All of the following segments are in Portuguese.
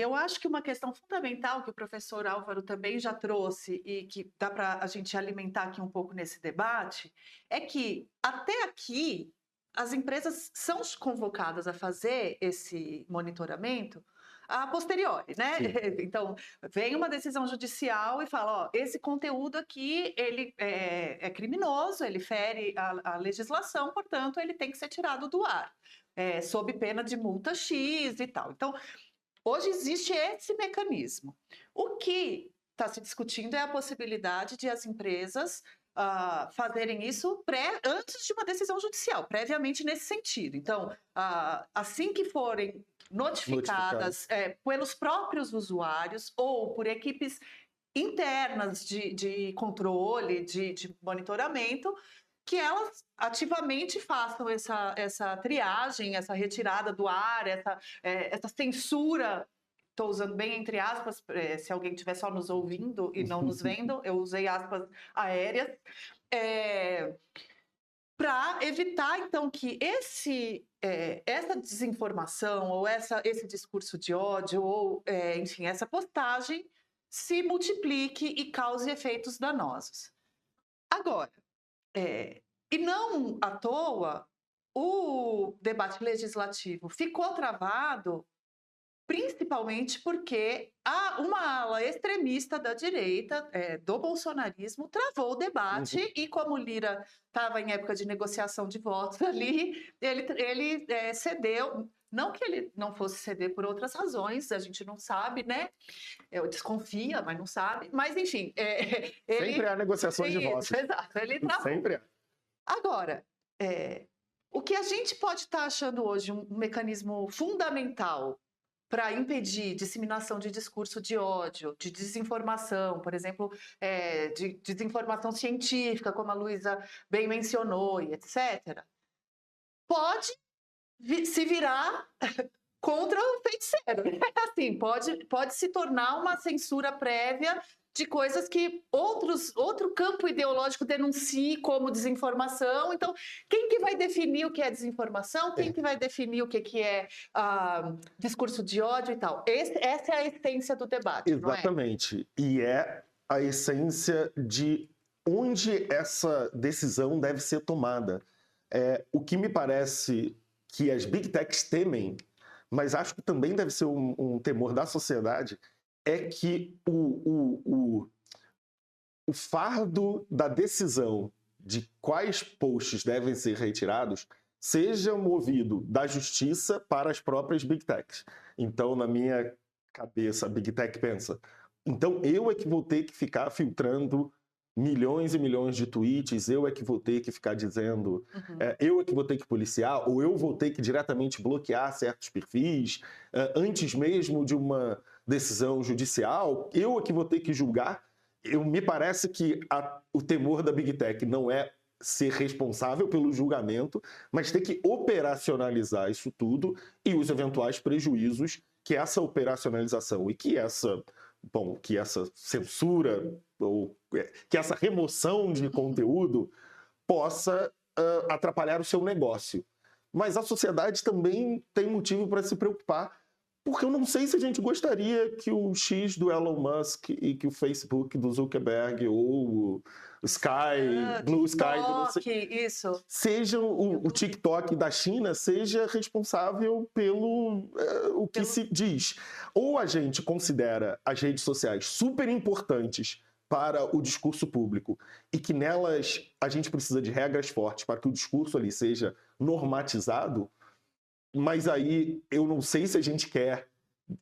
eu acho que uma questão fundamental que o professor Álvaro também já trouxe e que dá para a gente alimentar aqui um pouco nesse debate, é que até aqui as empresas são convocadas a fazer esse monitoramento a posteriori, né? Sim. Então, vem uma decisão judicial e fala, ó, esse conteúdo aqui, ele é criminoso, ele fere a legislação, portanto, ele tem que ser tirado do ar, sob pena de multa X e tal. Então, hoje existe esse mecanismo. O que está se discutindo é a possibilidade de as empresas fazerem isso antes de uma decisão judicial, previamente nesse sentido. Então, assim que forem notificadas pelos próprios usuários ou por equipes internas de controle, de monitoramento, que elas ativamente façam essa triagem, essa retirada do ar, essa censura. Estou usando bem entre aspas, se alguém estiver só nos ouvindo e não nos vendo, eu usei aspas aéreas, para evitar, então, que essa desinformação ou esse discurso de ódio ou, enfim, essa postagem se multiplique e cause efeitos danosos. Agora, e não à toa, o debate legislativo ficou travado principalmente porque uma ala extremista da direita, do bolsonarismo, travou o debate e como o Lira estava em época de negociação de votos ali, ele cedeu. Não que ele não fosse ceder por outras razões, a gente não sabe, né? Desconfia, mas não sabe. Mas, enfim, Sempre há negociações de votos. Exato, ele travou. Sempre há. Agora, o que a gente pode estar achando hoje um mecanismo fundamental para impedir disseminação de discurso de ódio, de desinformação, por exemplo, de desinformação científica, como a Luísa bem mencionou, e etc., pode se virar contra o feiticeiro. Assim, pode se tornar uma censura prévia de coisas que outro campo ideológico denuncie como desinformação. Então, quem que vai definir o que é desinformação? Quem que vai definir o que é discurso de ódio e tal? Essa é a essência do debate, exatamente. Não é? E é a essência de onde essa decisão deve ser tomada. O que me parece que as Big Techs temem, mas acho que também deve ser um temor da sociedade, é que o fardo da decisão de quais posts devem ser retirados seja movido da justiça para as próprias Big Techs. Então, na minha cabeça, a Big Tech pensa, então eu é que vou ter que ficar filtrando milhões e milhões de tweets, eu é que vou ter que ficar dizendo, eu é que vou ter que policiar, ou eu vou ter que diretamente bloquear certos perfis, antes mesmo de uma decisão judicial, eu é que vou ter que julgar. Me parece que o temor da Big Tech não é ser responsável pelo julgamento, mas ter que operacionalizar isso tudo e os eventuais prejuízos que essa operacionalização e que essa censura ou que essa remoção de conteúdo possa atrapalhar o seu negócio. Mas a sociedade também tem motivo para se preocupar, porque eu não sei se a gente gostaria que o X do Elon Musk e que o Facebook do Zuckerberg ou o Blue Sky, seja o TikTok da China, seja responsável pelo o que se diz. Ou a gente considera as redes sociais super importantes para o discurso público e que nelas a gente precisa de regras fortes para que o discurso ali seja normatizado, mas aí eu não sei se a gente quer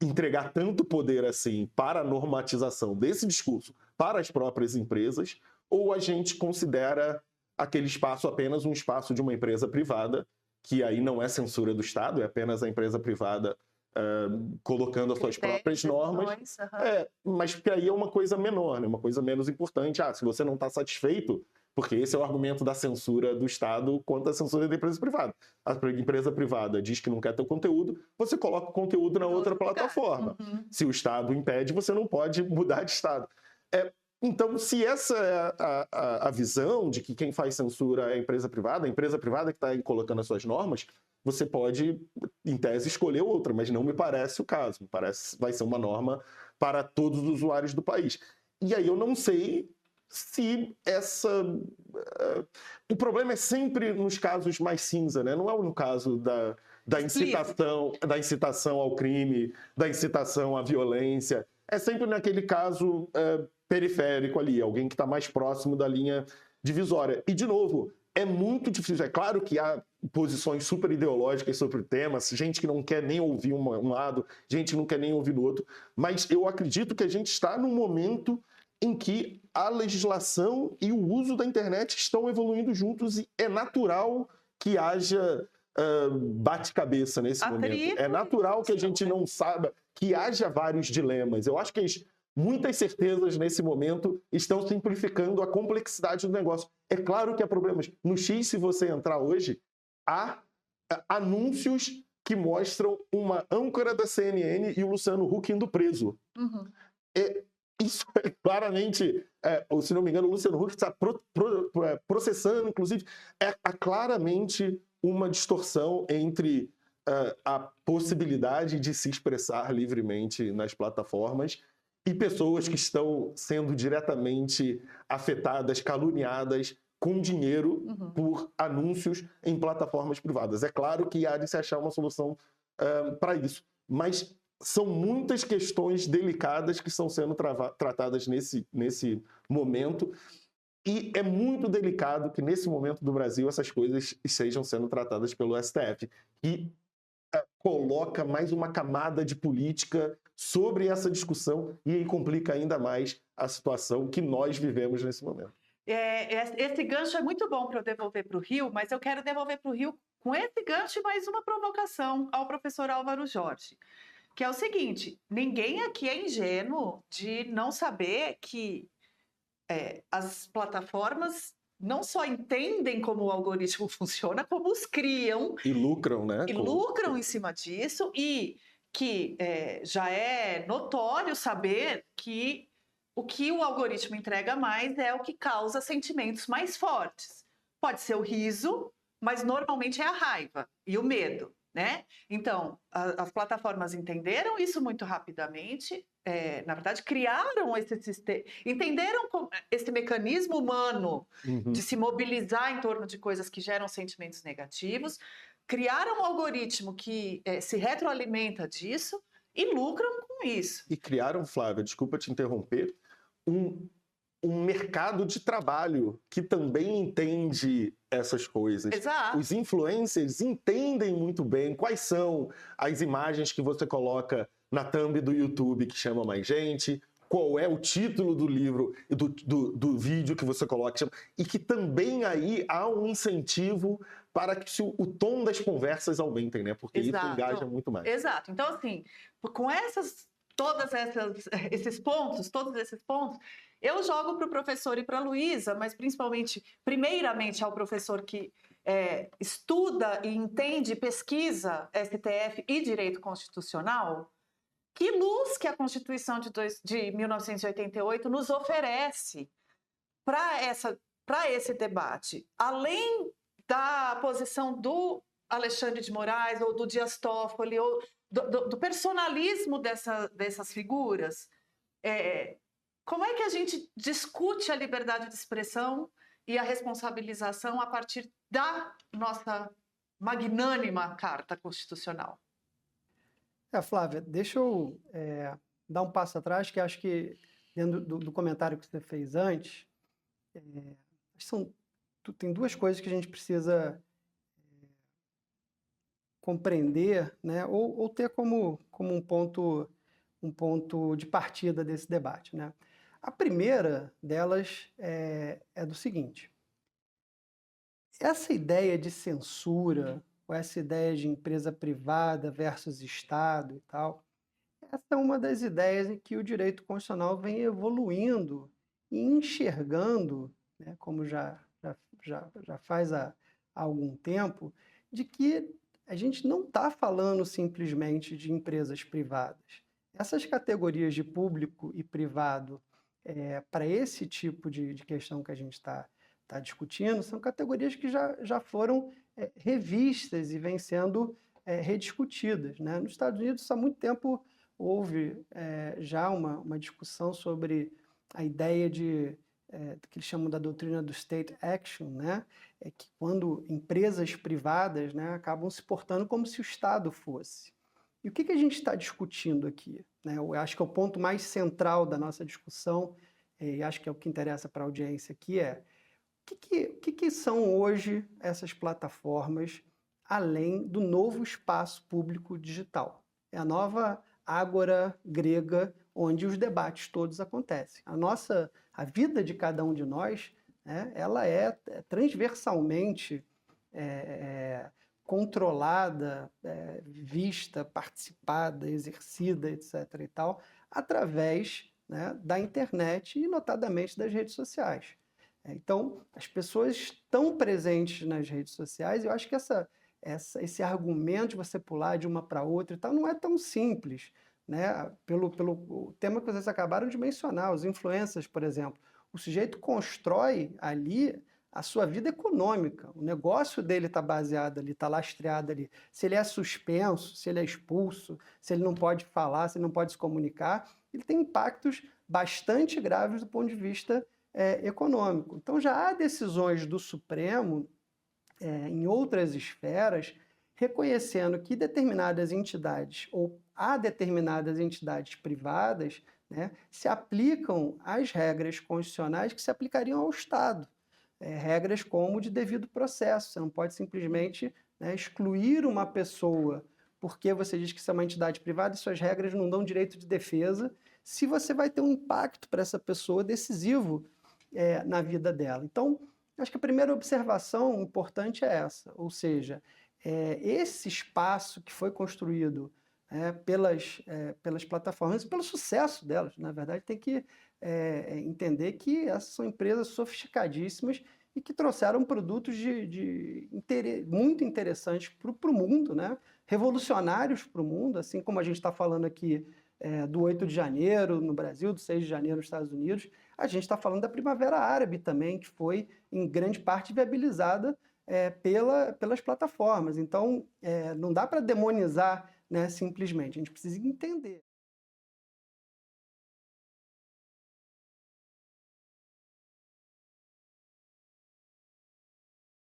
entregar tanto poder assim para a normatização desse discurso para as próprias empresas, ou a gente considera aquele espaço apenas um espaço de uma empresa privada, que aí não é censura do Estado, é apenas a empresa privada colocando as suas próprias normas, mas que aí é uma coisa menor, né? Uma coisa menos importante. Se você não está satisfeito, porque esse é o argumento da censura do Estado contra a censura da empresa privada. A empresa privada diz que não quer teu conteúdo, você coloca o conteúdo na outra plataforma. Se o Estado impede, você não pode mudar de Estado. Então, se essa é a visão de que quem faz censura é a empresa privada que está colocando as suas normas, você pode, em tese, escolher outra, mas não me parece o caso. Me parece que vai ser uma norma para todos os usuários do país. E aí eu não sei se o problema é sempre nos casos mais cinza, né? Não é no caso da incitação ao crime, da incitação à violência. É sempre naquele caso periférico ali, alguém que está mais próximo da linha divisória. E, de novo, é muito difícil. É claro que há posições super ideológicas sobre o tema, gente que não quer nem ouvir um lado, gente que não quer nem ouvir o outro, mas eu acredito que a gente está num momento em que a legislação e o uso da internet estão evoluindo juntos e é natural que haja bate-cabeça nesse momento. É natural que a gente não saiba, que haja vários dilemas. Eu acho que muitas certezas nesse momento estão simplificando a complexidade do negócio. É claro que há problemas. No X, se você entrar hoje, há anúncios que mostram uma âncora da CNN e o Luciano Huck indo preso. Uhum. Isso é claramente, se não me engano, o Luciano Huck está processando, inclusive, há claramente uma distorção entre a possibilidade de se expressar livremente nas plataformas e pessoas que estão sendo diretamente afetadas, caluniadas com dinheiro por anúncios em plataformas privadas. É claro que há de se achar uma solução para isso, mas são muitas questões delicadas que estão sendo tratadas nesse momento e é muito delicado que nesse momento do Brasil essas coisas estejam sendo tratadas pelo STF, que coloca mais uma camada de política sobre essa discussão e aí complica ainda mais a situação que nós vivemos nesse momento. Esse gancho é muito bom para eu devolver para o Rio, mas eu quero devolver para o Rio com esse gancho e mais uma provocação ao professor Álvaro Jorge, que é o seguinte: ninguém aqui é ingênuo de não saber que as plataformas não só entendem como o algoritmo funciona, como os criam. E lucram, né? E lucram em cima disso, e que já é notório saber que o que o algoritmo entrega mais é o que causa sentimentos mais fortes. Pode ser o riso, mas normalmente é a raiva e o medo, né? Então, as plataformas entenderam isso muito rapidamente, na verdade, criaram esse sistema, entenderam esse mecanismo humano de se mobilizar em torno de coisas que geram sentimentos negativos, criaram um algoritmo que se retroalimenta disso e lucram com isso. E criaram, Flávia, desculpa te interromper, um mercado de trabalho que também entende essas coisas. Exato. Os influencers entendem muito bem quais são as imagens que você coloca na thumb do YouTube que chama mais gente, qual é o título do livro, do vídeo que você coloca, e que também aí há um incentivo para que o tom das conversas aumentem, né? Porque Exato. isso engaja muito mais. Exato. Então, assim, com todos esses pontos, eu jogo para o professor e para a Luísa, mas primeiramente ao professor que estuda e entende, pesquisa STF e direito constitucional, que luz que a Constituição de 1988 nos oferece para esse debate. Além da posição do Alexandre de Moraes ou do Dias Toffoli, ou do personalismo dessas figuras, como é que a gente discute a liberdade de expressão e a responsabilização a partir da nossa magnânima Carta Constitucional? Flávia, deixa eu dar um passo atrás, que acho que, dentro do comentário que você fez antes, tem duas coisas que a gente precisa compreender, né, ou ter como um ponto de partida desse debate, né? A primeira delas é do seguinte: essa ideia de censura, ou essa ideia de empresa privada versus Estado e tal, essa é uma das ideias em que o direito constitucional vem evoluindo e enxergando, né, como já faz há algum tempo, de que a gente não está falando simplesmente de empresas privadas. Essas categorias de público e privado, para esse tipo de questão que a gente está discutindo, são categorias que já foram revistas e vêm sendo rediscutidas, né? Nos Estados Unidos, há muito tempo, houve já uma discussão sobre a ideia que eles chamam da doutrina do state action, né? É que quando empresas privadas, né, acabam se portando como se o Estado fosse. E o que a gente está discutindo aqui, né? Eu acho que é o ponto mais central da nossa discussão, e acho que é o que interessa para a audiência aqui, o que são hoje essas plataformas, além do novo espaço público digital? É a nova ágora grega, onde os debates todos acontecem. A vida de cada um de nós, né, ela é transversalmente controlada, vista, participada, exercida, etc. e tal, através, né, da internet e, notadamente, das redes sociais. Então, as pessoas estão presentes nas redes sociais, e eu acho que esse argumento de você pular de uma para outra e tal não é tão simples, né? Pelo tema que vocês acabaram de mencionar, os influencers, por exemplo. O sujeito constrói ali a sua vida econômica, o negócio dele está baseado ali, está lastreado ali. Se ele é suspenso, se ele é expulso, se ele não pode falar, se ele não pode se comunicar, ele tem impactos bastante graves do ponto de vista econômico. Então já há decisões do Supremo em outras esferas reconhecendo que determinadas entidades ou há determinadas entidades privadas, né, se aplicam às regras constitucionais que se aplicariam ao Estado. Regras como de devido processo. Você não pode simplesmente, né, excluir uma pessoa porque você diz que isso é uma entidade privada e suas regras não dão direito de defesa, se você vai ter um impacto para essa pessoa decisivo na vida dela. Então, acho que a primeira observação importante é essa, ou seja, esse espaço que foi construído pelas plataformas, pelo sucesso delas, na verdade, tem que entender que essas são empresas sofisticadíssimas e que trouxeram produtos muito interessantes para o mundo, né? Revolucionários para o mundo, assim como a gente está falando aqui do 8 de janeiro no Brasil, do 6 de janeiro nos Estados Unidos, a gente está falando da Primavera Árabe também, que foi, em grande parte, viabilizada pelas plataformas. Então, não dá para demonizar, né, simplesmente, a gente precisa entender.